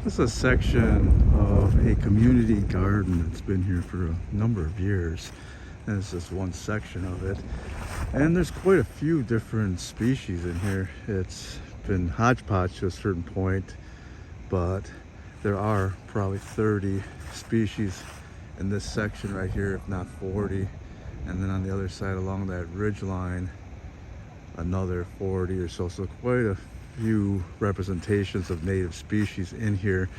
This is a section of a community garden that's been here for a number of years. And it's just one section of it. And there's quite a few different species in here. It's been hodgepodge to a certain point, but there are probably 30 species in this section right here, if not 40. And then on the other side along that ridge line, another 40 or so. So quite a few representations of native species in here.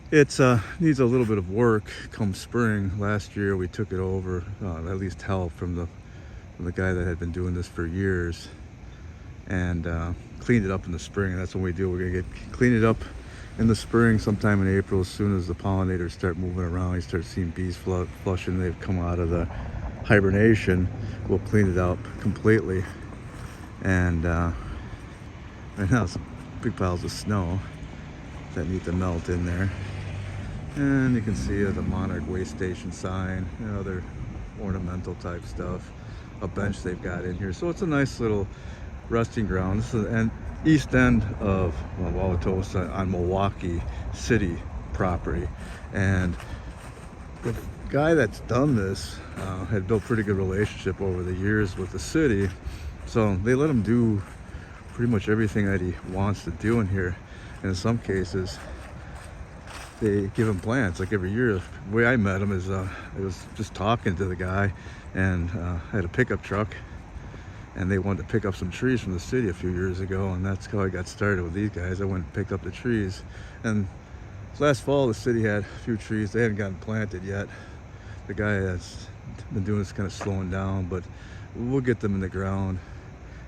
It needs a little bit of work come spring. Last year we took it over, at least help from the guy that had been doing this for years, and cleaned it up in the spring. And that's what we do. We're gonna clean it up in the spring, sometime in April. As soon as the pollinators start moving around, you start seeing bees flushing. They've come out of the hibernation. We'll clean it up completely. And right now some big piles of snow that need to melt in there. And you can see the Monarch Way Station sign and other ornamental type stuff. A bench they've got in here. So it's a nice little resting ground. This is an east end of Wauwatosa on Milwaukee City property. And the guy that's done this had built pretty good relationship over the years with the city. So they let him do pretty much everything that he wants to do in here. And in some cases, they give him plants like every year. The way I met him is I was just talking to the guy, and I had a pickup truck, and they wanted to pick up some trees from the city a few years ago, and that's how I got started with these guys. I went and picked up the trees, and last fall the city had a few trees. They hadn't gotten planted yet. The guy has been doing this kind of slowing down, but we'll get them in the ground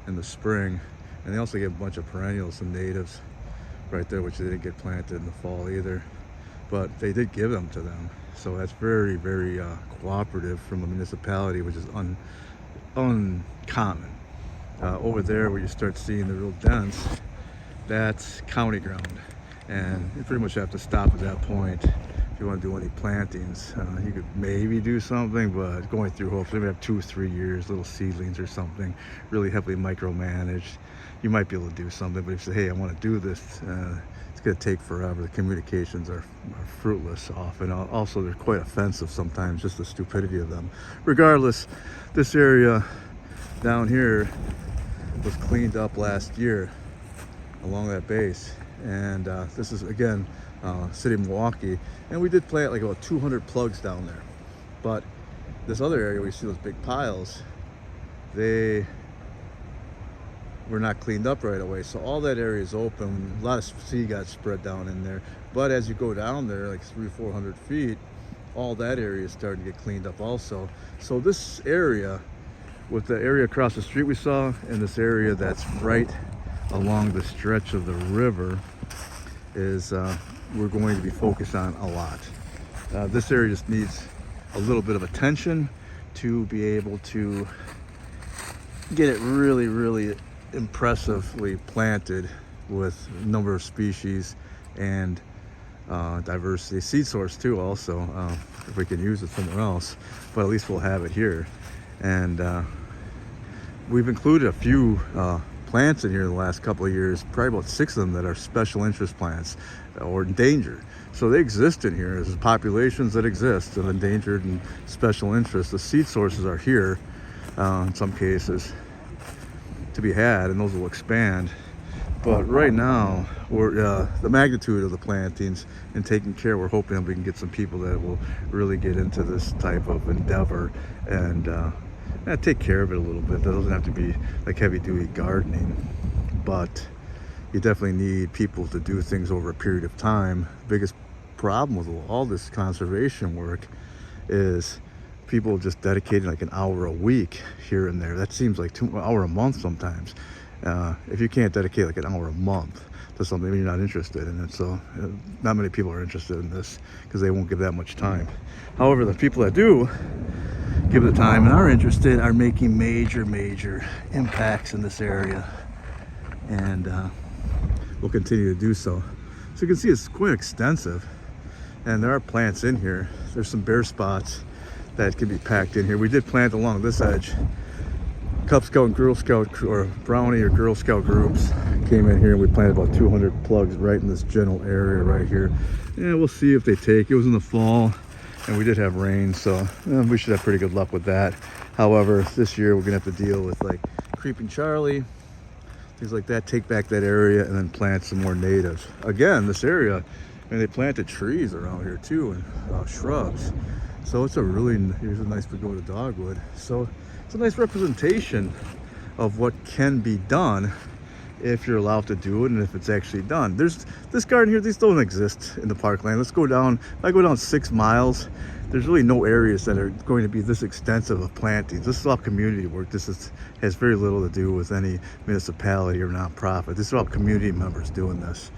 in the spring. And they also get a bunch of perennials, some natives right there, which they didn't get planted in the fall either, but they did give them to them. So that's very, very cooperative from a municipality, which is uncommon. Over there where you start seeing the real dense, that's county ground, and you pretty much have to stop at that point. If you want to do any plantings, you could maybe do something, but going through hopefully we have 2 or 3 years, little seedlings or something, really heavily micromanaged. You might be able to do something, but if you say, hey, I want to do this, it's going to take forever. The communications are fruitless often. Also, they're quite offensive sometimes, just the stupidity of them. Regardless, this area down here was cleaned up last year along that base. And this is, again, city of Milwaukee. And we did plant like about 200 plugs down there. But this other area where you see those big piles, they were not cleaned up right away. So all that area is open. A lot of seed got spread down in there. But as you go down there, like 300 or 400 feet, all that area is starting to get cleaned up also. So this area, with the area across the street we saw, and this area that's right along the stretch of the river, is we're going to be focused on a lot. This area just needs a little bit of attention to be able to get it really, really impressively planted with a number of species and diversity. Seed source too also, if we can use it somewhere else, but at least we'll have it here. And we've included a few plants in here in the last couple of years, probably about 6 of them that are special interest plants or endangered. So they exist in here. There's populations that exist of endangered and special interest. The seed sources are here in some cases to be had, and those will expand. But right now, we're the magnitude of the plantings and taking care, we're hoping that we can get some people that will really get into this type of endeavor and take care of it a little bit. That doesn't have to be like heavy-duty gardening, but you definitely need people to do things over a period of time. The biggest problem with all this conservation work is people just dedicating like an hour a week here and there. That seems like an hour a month sometimes. If you can't dedicate like an hour a month to something, you're not interested in it. So not many people are interested in this because they won't give that much time. However, the people that do give the time and are interested are making major impacts in this area, and will continue to do so. So you can see it's quite extensive, and there are plants in here. There's some bare spots that can be packed in here. We did plant along this edge. Cub Scout and Girl Scout, or Brownie or Girl Scout groups came in here and we planted about 200 plugs right in this general area right here. Yeah, we'll see if they take. It was in the fall and we did have rain, so we should have pretty good luck with that. However, this year we're gonna have to deal with like Creeping Charlie, things like that, take back that area and then plant some more natives. Again, this area, and they planted trees around here too, and shrubs. So it's a really, here's a nice pagoda dogwood. So it's a nice representation of what can be done if you're allowed to do it and if it's actually done. There's this garden here, these don't exist in the parkland. Let's go down, if I go down 6 miles, there's really no areas that are going to be this extensive of plantings. This is all community work. Has very little to do with any municipality or nonprofit. This is all community members doing this.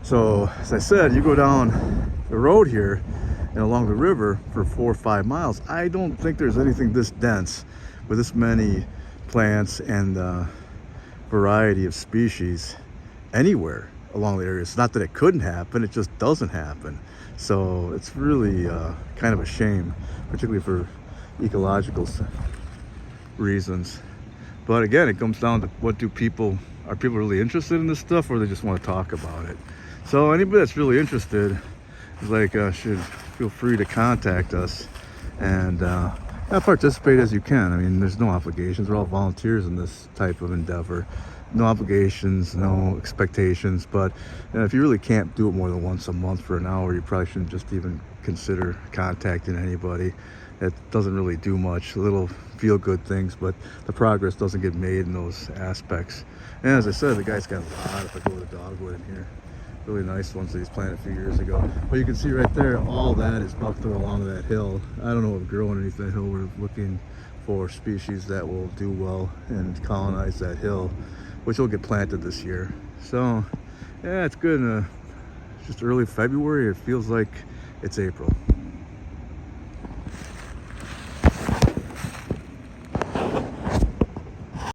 So as I said, you go down the road here and along the river for 4 or 5 miles, I don't think there's anything this dense with this many plants and variety of species anywhere along the area. It's not that it couldn't happen, it just doesn't happen. So it's really kind of a shame, particularly for ecological reasons. But again, it comes down to are people really interested in this stuff, or they just want to talk about it? So anybody that's really interested is like should feel free to contact us and participate as you can. I mean, there's no obligations. We're all volunteers in this type of endeavor. No obligations, no expectations. But if you really can't do it more than once a month for an hour, you probably shouldn't just even consider contacting anybody. It doesn't really do much. Little feel-good things, but the progress doesn't get made in those aspects. And as I said, the guy's got a lot of pagoda dogwood in here. Really nice ones that he's planted a few years ago. But you can see right there, all that is bucked along that hill. I don't know if growing underneath that hill, we're looking for species that will do well and colonize that hill, which will get planted this year. So yeah, it's good. It's just early February. It feels like it's April.